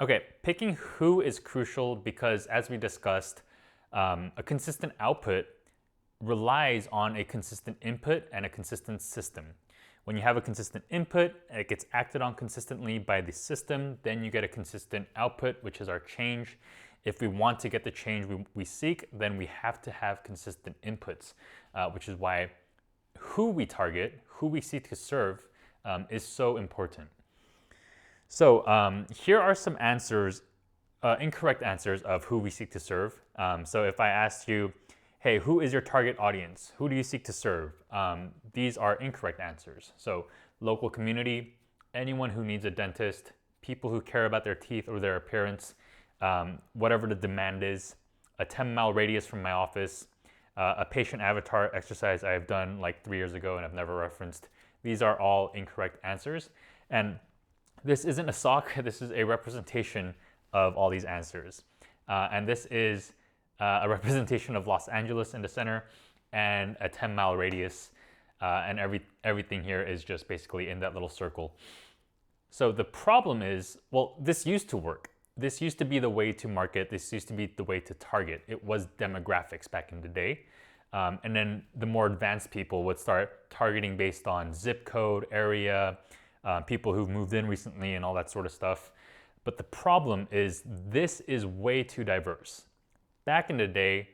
Okay, picking who is crucial because, as we discussed, a consistent output relies on a consistent input and a consistent system. When you have a consistent input and it gets acted on consistently by the system, then you get a consistent output, which is our change. If we want to get the change we seek, then we have to have consistent inputs, which is why who we target, who we seek to serve, is so important. So here are some answers, incorrect answers of who we seek to serve. So if I asked you, hey, who is your target audience? Who do you seek to serve? These are incorrect answers. So local community, anyone who needs a dentist, people who care about their teeth or their appearance, whatever the demand is, a 10-mile radius from my office, a patient avatar exercise I have done like 3 years ago and I've never referenced. These are all incorrect answers. And this isn't a sock, this is a representation of all these answers. And this is a representation of Los Angeles in the center and a 10-mile radius. And everything here is just basically in that little circle. So the problem is, well, this used to work. This used to be the way to market. This used to be the way to target. It was demographics back in the day. And then the more advanced people would start targeting based on zip code, area, people who've moved in recently and all that sort of stuff. But the problem is this is way too diverse. Back in the day,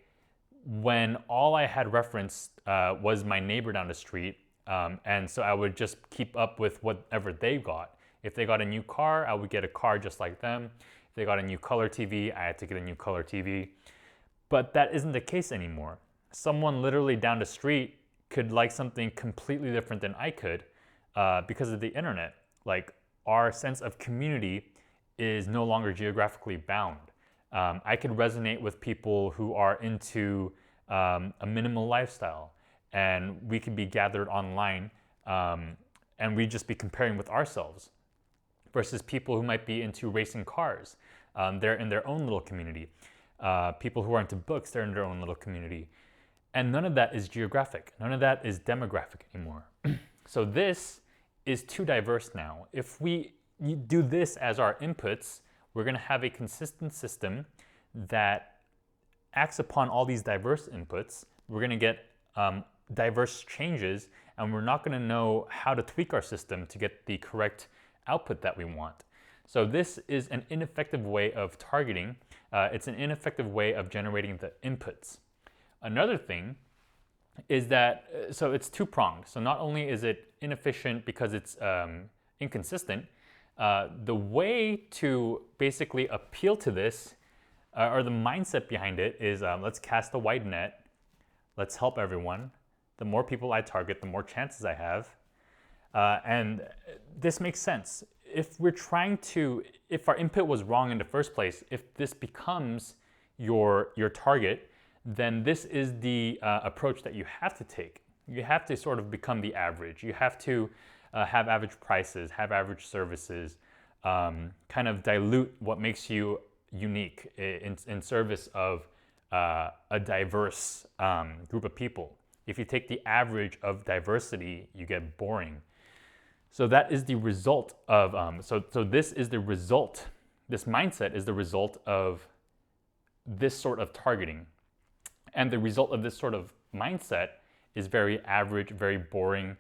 when all I had referenced was my neighbor down the street, and so I would just keep up with whatever they got. If they got a new car, I would get a car just like them. If they got a new color TV, I had to get a new color TV. But that isn't the case anymore. Someone literally down the street could like something completely different than I could because of the internet. Like, our sense of community is no longer geographically bound. I could resonate with people who are into a minimal lifestyle, and we could be gathered online and we'd just be comparing with ourselves versus people who might be into racing cars. They're in their own little community. People who are into books, they're in their own little community. And none of that is geographic. None of that is demographic anymore. So this is too diverse now. If we do this as our inputs, we're going to have a consistent system that acts upon all these diverse inputs. We're going to get diverse changes, and we're not going to know how to tweak our system to get the correct output that we want. So this is an ineffective way of targeting. It's an ineffective way of generating the inputs. Another thing is that, so it's two-pronged. So not only is it inefficient because it's inconsistent, the way to basically appeal to this, or the mindset behind it is, let's cast a wide net, let's help everyone. The more people I target, the more chances I have. And this makes sense. If our input was wrong in the first place, if this becomes your target, then this is the approach that you have to take. You have to sort of become the average. You have to have average prices, have average services, kind of dilute what makes you unique in service of a diverse group of people. If you take the average of diversity, you get boring. So that is the result of, so this is the result, this mindset is the result of this sort of targeting. And the result of this sort of mindset is very average, very boring,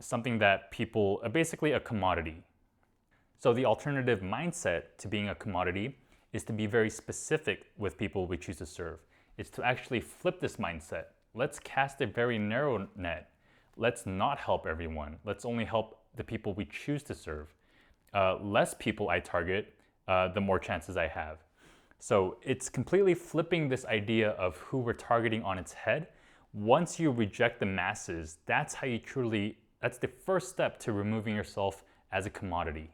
something that people, basically a commodity. So the alternative mindset to being a commodity is to be very specific with people we choose to serve. It's to actually flip this mindset. Let's cast a very narrow net. Let's not help everyone. Let's only help the people we choose to serve. Less people I target, the more chances I have. So it's completely flipping this idea of who we're targeting on its head. Once you reject the masses, that's the first step to removing yourself as a commodity.